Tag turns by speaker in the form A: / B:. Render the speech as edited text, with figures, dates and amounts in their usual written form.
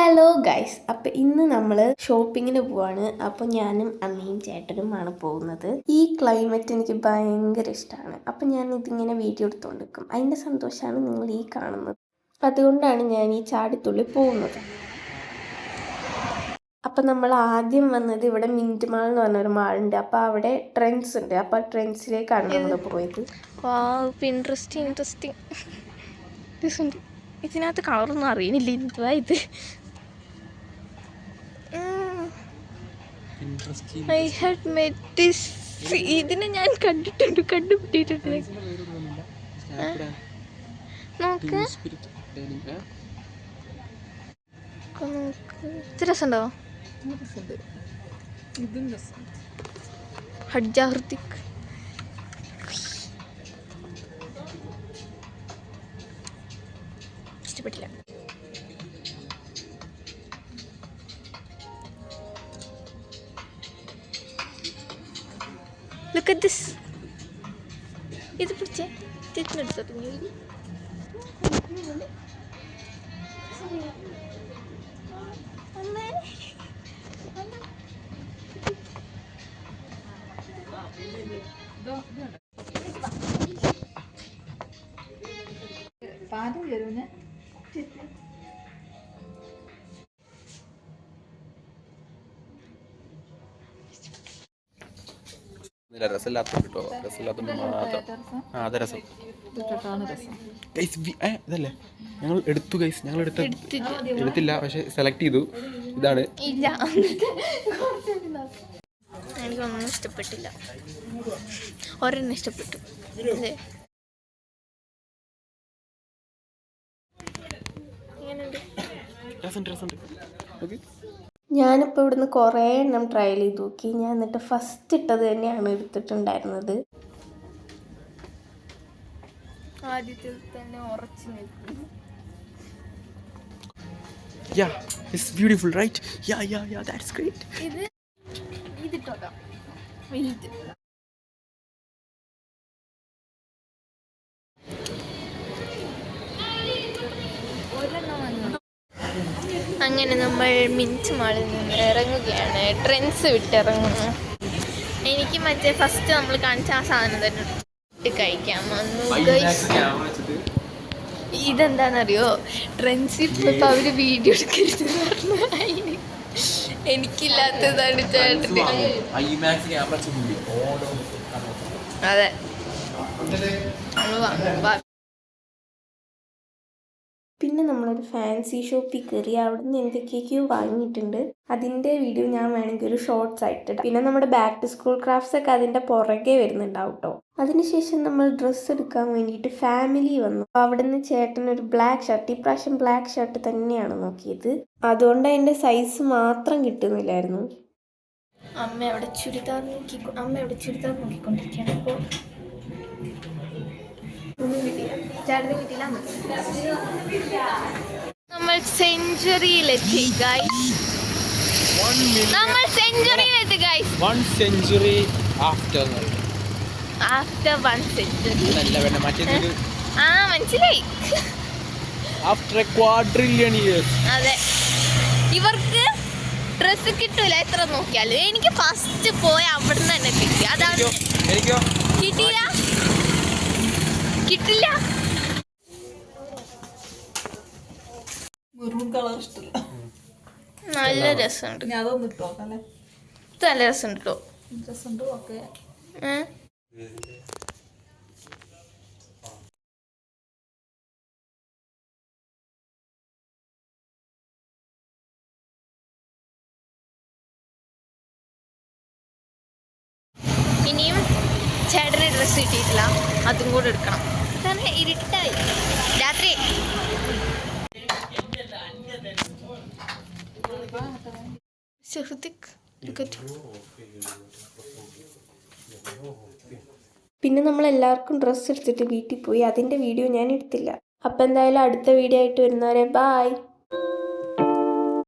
A: Hello guys, അപ്പം ഇന്ന് നമ്മൾ ഷോപ്പിങ്ങിന് പോവാണ്. അപ്പോൾ ഞാനും അമ്മയും ചേട്ടനുമാണ് പോകുന്നത്. ഈ ക്ലൈമറ്റ് എനിക്ക് ഭയങ്കര ഇഷ്ടമാണ്. അപ്പം ഞാൻ ഇതിങ്ങനെ വീഡിയോ എടുത്തുകൊണ്ടിരിക്കും. അതിൻ്റെ സന്തോഷമാണ് നിങ്ങൾ ഈ കാണുന്നത്. അതുകൊണ്ടാണ് ഞാൻ ഈ ചാടിത്തുള്ളി പോകുന്നത്. അപ്പം നമ്മൾ ആദ്യം വന്നത് ഇവിടെ മിൻറ്റ് മാൾ എന്ന് പറഞ്ഞൊരു മാളുണ്ട്. അപ്പോൾ അവിടെ ട്രെൻഡ്സ് ഉണ്ട്. അപ്പോൾ ആ ട്രെൻഡ്സിലേക്കാണ് നമ്മൾ പോയത്.
B: ഇൻട്രസ്റ്റിംഗ് ഇതിനകത്ത് കളറൊന്നും അറിയണില്ല. എന്തുവാ ഇത്? I had met this. ഇതിനെ ഞാൻ കണ്ടുപിടിച്ചിട്ടുണ്ട്. നോക്ക്, ഇത് രസമുണ്ടോ? ഹഡ്ജ ഹൃതിക്. ഇഷ്ടപ്പെട്ടില്ല. Look at this. ഇത് പിടിച്ചേ, തിരിച്ചെടുത്തോട്ട് നീ.
C: പാലും വരുന്ന
D: രസമില്ലാത്ത കേട്ടോ, രസമില്ലാത്ത മാത്രം. അതെ രസം ഇതല്ലേ ഞങ്ങൾ എടുത്തു ഗൈസ്. ഞങ്ങൾ എടുത്തില്ല, പക്ഷെ സെലക്ട് ചെയ്തു. ഇതാണ്.
B: എനിക്കൊന്നും ഇഷ്ടപ്പെട്ടില്ല. ഒരെണ്ണം ഇഷ്ടപ്പെട്ടു.
A: ഞാനിപ്പോൾ ഇവിടുന്ന് കുറേ എണ്ണം ട്രയൽ ചെയ്ത് നോക്കി. ഞാൻ എന്നിട്ട് ഫസ്റ്റ് ഇട്ടത് തന്നെയാണ് എടുത്തിട്ടുണ്ടായിരുന്നത്.
B: ആദ്യത്തിൽ തന്നെ ഉറച്ചു നിൽക്കും.
D: Yeah, it's beautiful, right? Yeah, that's great.
B: ഇതിട്ടോ വലുത്. അങ്ങനെ നമ്മൾ മിൻറ്റ് മാളിൽ നിന്ന് ഇറങ്ങുകയാണ്. ട്രെൻഡ്സ് വിട്ടിറങ്ങുന്നു. എനിക്ക് മറ്റേ ഫസ്റ്റ് നമ്മൾ കാണിച്ച ആ സാധനം തന്നെ ഇട്ട് കഴിക്കാൻ വന്നു. ഇതെന്താണെന്നറിയോ, ട്രെൻഡ്സിൽ പോയപ്പോൾ അവർ വീഡിയോ എടുക്കരുത് പറഞ്ഞു. എനിക്കില്ലാത്തതാണ് ചേട്ടന്. അതെ,
A: പിന്നെ നമ്മളൊരു ഫാൻസി ഷോപ്പിൽ കയറി. അവിടെ നിന്ന് എന്തൊക്കെയൊക്കെയോ വാങ്ങിയിട്ടുണ്ട്. അതിൻ്റെ വീഡിയോ ഞാൻ വേണമെങ്കിൽ ഒരു ഷോർട്സ് ആയിട്ടിടാം. പിന്നെ നമ്മുടെ ബാക്ക് ടു സ്കൂൾ ക്രാഫ്റ്റ്സ് ഒക്കെ അതിൻ്റെ പുറകെ വരുന്നുണ്ടാവും കേട്ടോ. അതിനുശേഷം നമ്മൾ ഡ്രസ്സ് എടുക്കാൻ വേണ്ടിയിട്ട് ഫാമിലി വന്നു. അവിടെ നിന്ന് ചേട്ടൻ ഒരു ബ്ലാക്ക് ഷർട്ട്, ഇപ്രാവശ്യം ബ്ലാക്ക് ഷർട്ട് തന്നെയാണ് നോക്കിയത്. അതുകൊണ്ട് അതിൻ്റെ സൈസ് മാത്രം കിട്ടുന്നില്ലായിരുന്നു.
B: അമ്മ അവിടെ ചുരിദാർ നോക്കിക്കൊണ്ടിരിക്കുകയാണ്. അപ്പോൾ നമ്മൾ സെഞ്ചുറിയിലെത്തി guys.
D: One century after
B: 1 century. മനസ്സിലായി.
D: After a quadrillion years.
B: അതെ, ഇവർക്ക് ഡ്രസ്സ് കിട്ടൂല എത്ര നോക്കിയാലും. എനിക്ക് ഫസ്റ്റ് പോയ അവിടെ നിന്ന് തന്നെ കിട്ടി. അതാണ് കിട്ടില്ല.
C: മെറൂൺ കളർ ഇഷ്ടമില്ല.
B: നല്ല രസമുണ്ട്.
C: ഞാൻ അതൊന്നും ഇട്ടോക്കല്ലേ.
B: ഇത് നല്ല രസമുണ്ട് കേട്ടോ.
C: രസമുണ്ട്. ഓക്കെ,
B: ഇനിയും ചേട്ടന് ഡ്രസ്സ് കിട്ടിയിട്ടില്ല, അതും കൂടെ എടുക്കണം. തന്നെ ഇരുട്ടായി രാത്രി.
A: പിന്നെ നമ്മൾ എല്ലാവർക്കും ഡ്രസ്സ് എടുത്തിട്ട് വീട്ടിൽ പോയി. അതിൻ്റെ വീഡിയോ ഞാൻ എടുത്തില്ല. അപ്പം എന്തായാലും അടുത്ത വീഡിയോ ആയിട്ട് വരുന്നവരെ ബായ്.